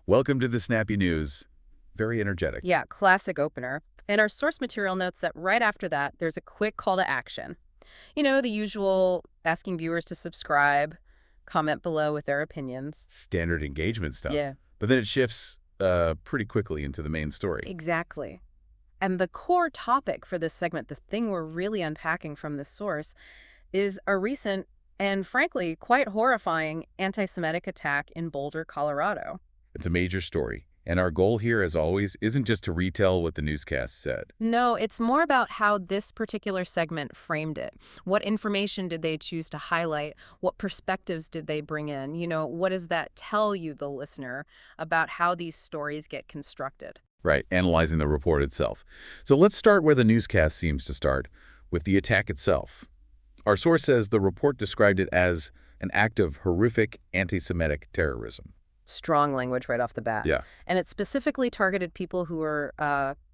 Welcome to the Snappy News. Very energetic. Yeah, classic opener. And our source material notes that right after that, there's a quick call to action. The usual asking viewers to subscribe, comment below with their opinions. Standard engagement stuff. Yeah, But then it shifts pretty quickly into the main story. exactly. And the core topic for this segment, the thing we're really unpacking from this source, is a recent and frankly quite horrifying anti-Semitic attack in Boulder, Colorado. It's a major story. And our goal here, as always, isn't just to retell what the newscast said. No, it's more about how this particular segment framed it. What information did they choose to highlight? What perspectives did they bring in? What does that tell you, the listener, about how these stories get constructed? Right, analyzing the report itself. So let's start where the newscast seems to start, with the attack itself. Our source says the report described it as an act of horrific anti-Semitic terrorism. Strong language right off the bat. Yeah. And it specifically targeted people who were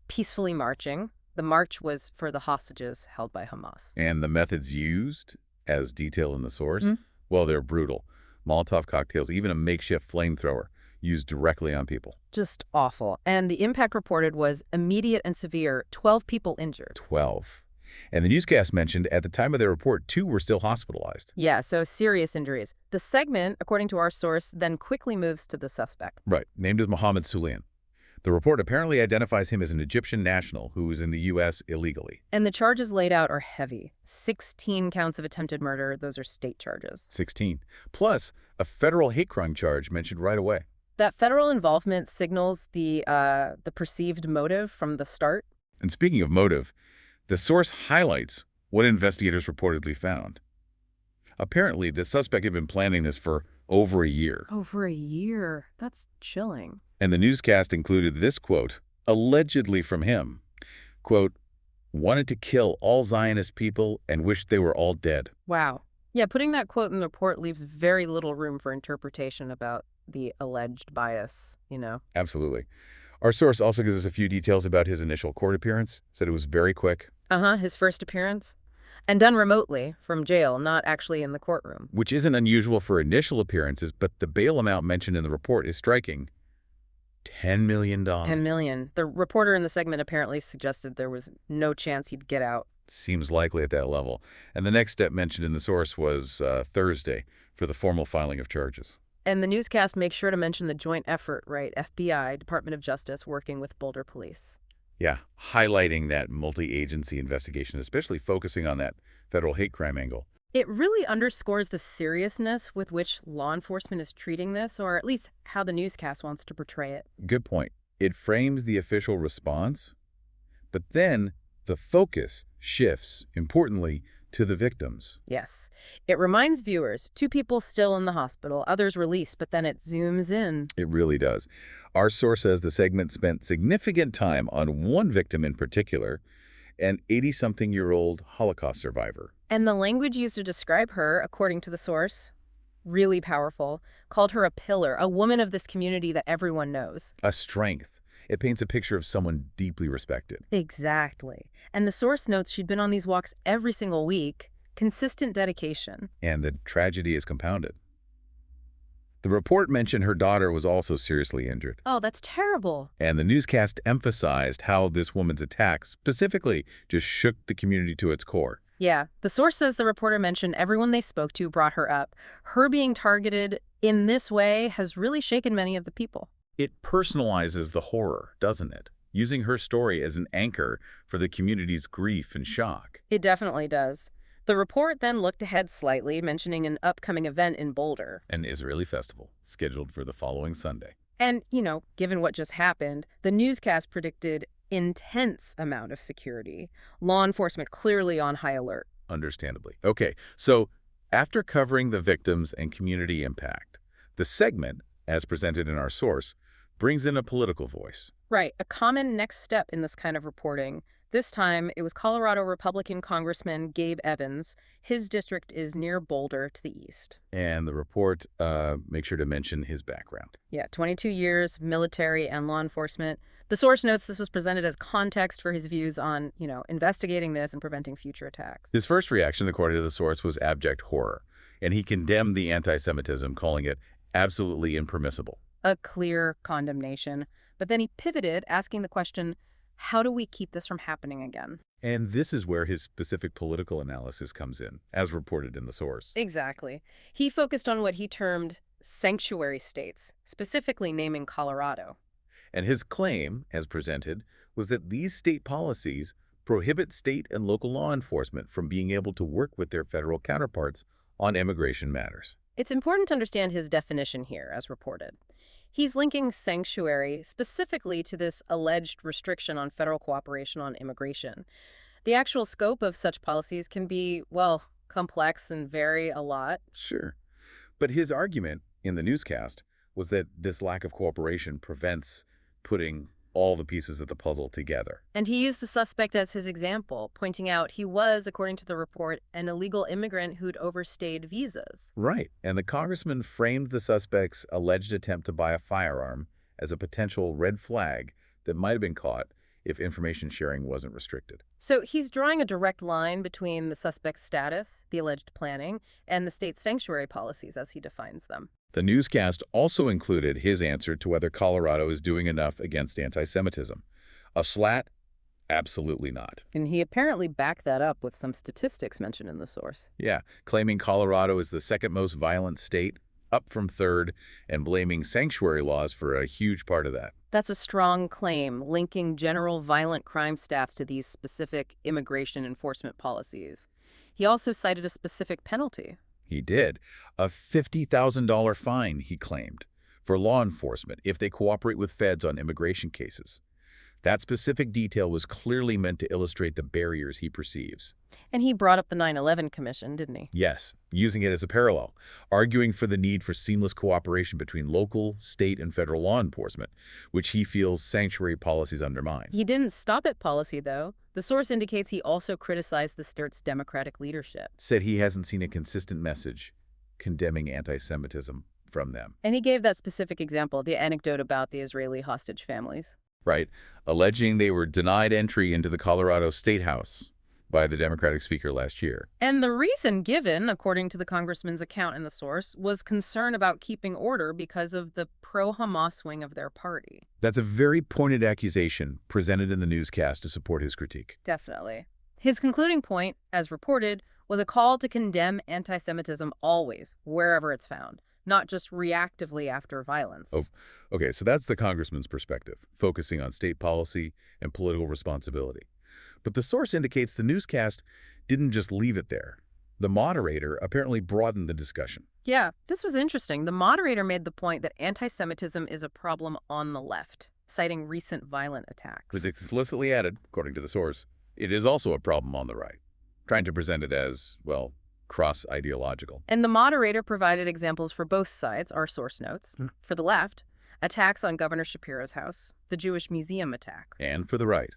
peacefully marching. The march was for the hostages held by Hamas. And the methods used, as detailed in the source, Mhm. well, they're brutal. Molotov cocktails, even a makeshift flamethrower used directly on people. Just awful. And the impact reported was immediate and severe, 12 people injured. 12. And the newscast mentioned at the time of their report, 2 were still hospitalized. Yeah, so serious injuries. The segment, according to our source, then quickly moves to the suspect. Right, named as Mohammed Suleiman. The report apparently identifies him as an Egyptian national who was in the U.S. illegally. And the charges laid out are heavy. 16 counts of attempted murder. Those are state charges. 16. Plus, a federal hate crime charge mentioned right away. That federal involvement signals the perceived motive from the start. And speaking of motive, the source highlights what investigators reportedly found. Apparently, the suspect had been planning this for over a year. Over a year. That's chilling. And the newscast included this quote, allegedly from him. Quote, wanted to kill all Zionist people and wished they were all dead. Wow. Yeah, putting that quote in the report leaves very little room for interpretation about the alleged bias, Absolutely. Our source also gives us a few details about his initial court appearance. Said it was very quick. His first appearance. And done remotely from jail, not actually in the courtroom. Which isn't unusual for initial appearances, but the bail amount mentioned in the report is striking. $10 million. $10 million. The reporter in the segment apparently suggested there was no chance he'd get out. Seems likely at that level. And the next step mentioned in the source was Thursday for the formal filing of charges. And the newscast makes sure to mention the joint effort, right? FBI, Department of Justice, working with Boulder Police. Yeah, highlighting that multi-agency investigation, especially focusing on that federal hate crime angle. It really underscores the seriousness with which law enforcement is treating this, or at least how the newscast wants to portray it. Good point. It frames the official response, but then the focus shifts, importantly, to the victims. Yes. It reminds viewers, 2 people still in the hospital, others released, but then it zooms in. It really does. Our source says the segment spent significant time on one victim in particular, an 80-something-year-old Holocaust survivor. And the language used to describe her, according to the source, really powerful, called her a pillar, a woman of this community that everyone knows. A strength. It paints a picture of someone deeply respected. Exactly. And the source notes she'd been on these walks every single week, consistent dedication. And the tragedy is compounded. The report mentioned her daughter was also seriously injured. Oh, that's terrible. And the newscast emphasized how this woman's attack specifically just shook the community to its core. Yeah. The source says the reporter mentioned everyone they spoke to brought her up. Her being targeted in this way has really shaken many of the people. It personalizes the horror, doesn't it? Using her story as an anchor for the community's grief and shock. It definitely does. The report then looked ahead slightly, mentioning an upcoming event in Boulder. An Israeli festival scheduled for the following Sunday. And, given what just happened, the newscast predicted intense amount of security. Law enforcement clearly on high alert. Understandably. Okay, so after covering the victims and community impact, the segment, as presented in our source, brings in a political voice. Right, a common next step in this kind of reporting. This time, it was Colorado Republican Congressman Gabe Evans. His district is near Boulder to the east. And the report makes sure to mention his background. Yeah, 22 years, military and law enforcement. The source notes this was presented as context for his views on, investigating this and preventing future attacks. His first reaction, according to the source, was abject horror, and he condemned the anti-Semitism, calling it absolutely impermissible. a clear condemnation. But then he pivoted, asking the question, how do we keep this from happening again? And this is where his specific political analysis comes in, as reported in the source. Exactly. He focused on what he termed sanctuary states, specifically naming Colorado. And his claim, as presented, was that these state policies prohibit state and local law enforcement from being able to work with their federal counterparts on immigration matters. It's important to understand his definition here, as reported. He's linking sanctuary specifically to this alleged restriction on federal cooperation on immigration. The actual scope of such policies can be, well, complex and vary a lot. Sure. But his argument in the newscast was that this lack of cooperation prevents putting all the pieces of the puzzle together. And he used the suspect as his example, pointing out he was, according to the report, an illegal immigrant who'd overstayed visas. Right. And the congressman framed the suspect's alleged attempt to buy a firearm as a potential red flag that might have been caught if information sharing wasn't restricted. So he's drawing a direct line between the suspect's status, the alleged planning, and the state's sanctuary policies as he defines them. The newscast also included his answer to whether Colorado is doing enough against anti-Semitism. A slat? Absolutely not. And he apparently backed that up with some statistics mentioned in the source. Yeah, claiming Colorado is the second most violent state, up from third, and blaming sanctuary laws for a huge part of that. That's a strong claim, linking general violent crime stats to these specific immigration enforcement policies. He also cited a specific penalty. He did. A $50,000 fine, he claimed, for law enforcement if they cooperate with feds on immigration cases. That specific detail was clearly meant to illustrate the barriers he perceives. And he brought up the 9/11 Commission, didn't he? Yes, using it as a parallel, arguing for the need for seamless cooperation between local, state, and federal law enforcement, which he feels sanctuary policies undermine. He didn't stop at policy, though. The source indicates he also criticized the state's Democratic leadership. Said he hasn't seen a consistent message condemning anti-Semitism from them. And he gave that specific example, the anecdote about the Israeli hostage families. Right, alleging they were denied entry into the Colorado State House by the Democratic Speaker last year. And the reason given, according to the congressman's account in the source, was concern about keeping order because of the pro-Hamas wing of their party. That's a very pointed accusation presented in the newscast to support his critique. Definitely. His concluding point, as reported, was a call to condemn anti-Semitism always, wherever it's found, not just reactively after violence. Oh, okay, so that's the congressman's perspective, focusing on state policy and political responsibility. But the source indicates the newscast didn't just leave it there. The moderator apparently broadened the discussion. Yeah, this was interesting. The moderator made the point that anti-Semitism is a problem on the left, citing recent violent attacks. It explicitly added, according to the source, it is also a problem on the right, trying to present it as, well, cross-ideological. And the moderator provided examples for both sides, our source notes. For the left, attacks on Governor Shapiro's house, the Jewish Museum attack. And for the right,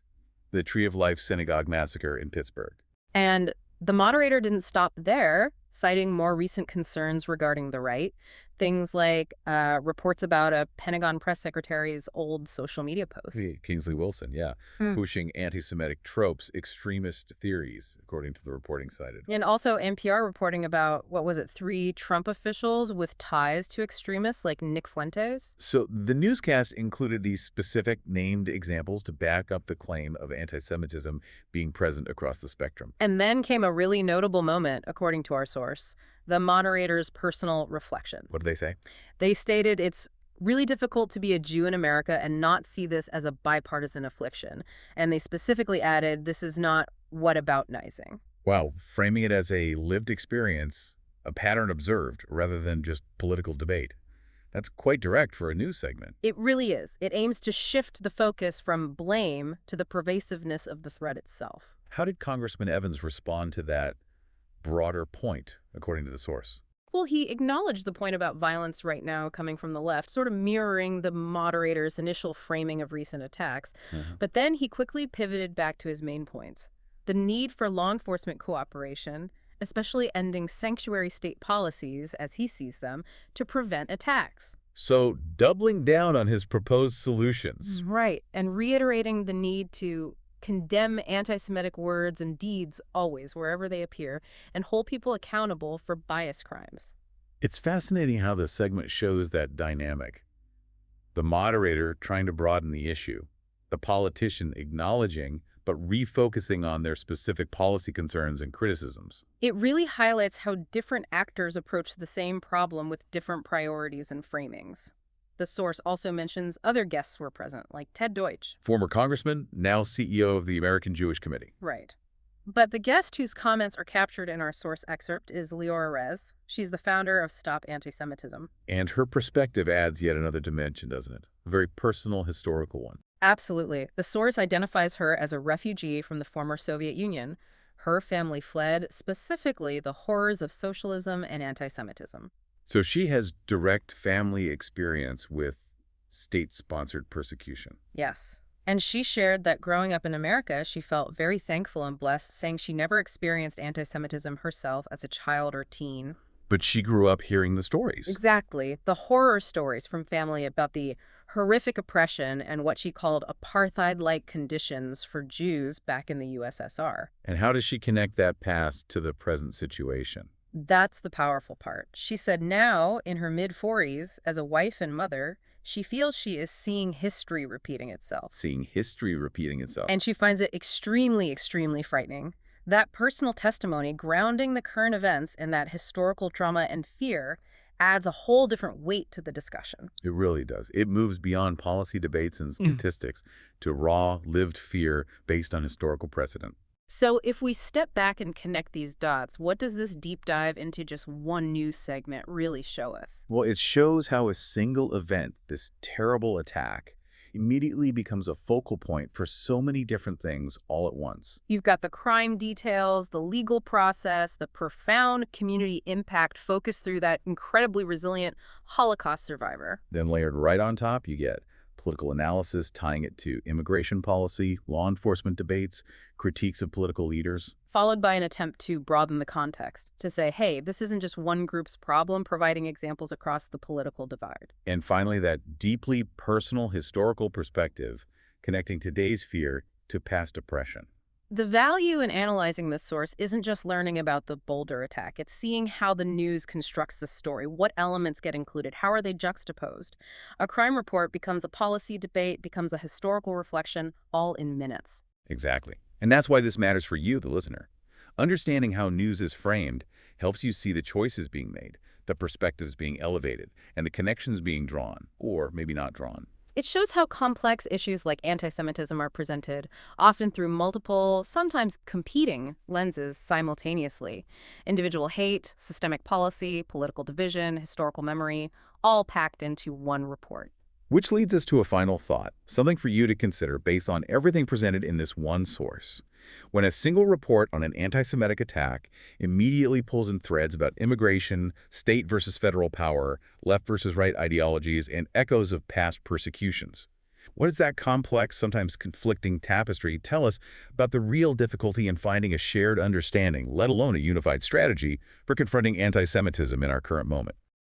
the Tree of Life synagogue massacre in Pittsburgh. And the moderator didn't stop there, citing more recent concerns regarding the right. Things like reports about a Pentagon press secretary's old social media posts. Kingsley Wilson, yeah, pushing anti-Semitic tropes, extremist theories, according to the reporting cited. And also NPR reporting about, 3 Trump officials with ties to extremists like Nick Fuentes? So the newscast included these specific named examples to back up the claim of anti-Semitism being present across the spectrum. And then came a really notable moment, according to our source, the moderator's personal reflection. What did they say? They stated it's really difficult to be a Jew in America and not see this as a bipartisan affliction. And they specifically added, this is not whataboutising. Wow, framing it as a lived experience, a pattern observed, rather than just political debate. That's quite direct for a news segment. It really is. It aims to shift the focus from blame to the pervasiveness of the threat itself. How did Congressman Evans respond to that broader point, according to the source? Well, he acknowledged the point about violence right now coming from the left, sort of mirroring the moderator's initial framing of recent attacks. But then he quickly pivoted back to his main points. The need for law enforcement cooperation, especially ending sanctuary state policies, as he sees them, to prevent attacks. So doubling down on his proposed solutions. Right, and reiterating the need to condemn anti-Semitic words and deeds always, wherever they appear, and hold people accountable for bias crimes. It's fascinating how this segment shows that dynamic. The moderator trying to broaden the issue. The politician acknowledging but refocusing on their specific policy concerns and criticisms. It really highlights how different actors approach the same problem with different priorities and framings. The source also mentions other guests were present, like Ted Deutsch. Former congressman, now CEO of the American Jewish Committee. Right. But the guest whose comments are captured in our source excerpt is Leora Rez. She's the founder of Stop Antisemitism. And her perspective adds yet another dimension, doesn't it? A very personal, historical one. Absolutely. The source identifies her as a refugee from the former Soviet Union. Her family fled, specifically the horrors of socialism and anti-Semitism. So she has direct family experience with state-sponsored persecution. Yes. And she shared that growing up in America, she felt very thankful and blessed, saying she never experienced anti-Semitism herself as a child or teen. But she grew up hearing the stories. Exactly. The horror stories from family about the horrific oppression and what she called apartheid-like conditions for Jews back in the USSR. And how does she connect that past to the present situation? That's the powerful part. She said now, in her mid-40s, as a wife and mother, she feels she is seeing history repeating itself. Seeing history repeating itself. And she finds it extremely, extremely frightening. That personal testimony, grounding the current events in that historical trauma and fear, adds a whole different weight to the discussion. It really does. It moves beyond policy debates and statistics to raw, lived fear based on historical precedent. So if we step back and connect these dots, what does this deep dive into just one news segment really show us? Well, it shows how a single event, this terrible attack, immediately becomes a focal point for so many different things all at once. You've got the crime details, the legal process, the profound community impact focused through that incredibly resilient Holocaust survivor. Then layered right on top, you get political analysis tying it to immigration policy, law enforcement debates, critiques of political leaders. Followed by an attempt to broaden the context, to say, hey, this isn't just one group's problem, providing examples across the political divide. And finally, that deeply personal historical perspective connecting today's fear to past oppression. The value in analyzing this source isn't just learning about the Boulder attack. It's seeing how the news constructs the story, what elements get included, how are they juxtaposed. A crime report becomes a policy debate, becomes a historical reflection, all in minutes. Exactly. And that's why this matters for you, the listener. Understanding how news is framed helps you see the choices being made, the perspectives being elevated, and the connections being drawn, or maybe not drawn. It shows how complex issues like anti-Semitism are presented, often through multiple, sometimes competing lenses simultaneously. Individual hate, systemic policy, political division, historical memory, all packed into one report. Which leads us to a final thought, something for you to consider based on everything presented in this one source. When a single report on an anti-Semitic attack immediately pulls in threads about immigration, state versus federal power, left versus right ideologies, and echoes of past persecutions, what does that complex, sometimes conflicting tapestry tell us about the real difficulty in finding a shared understanding, let alone a unified strategy, for confronting anti-Semitism in our current moment?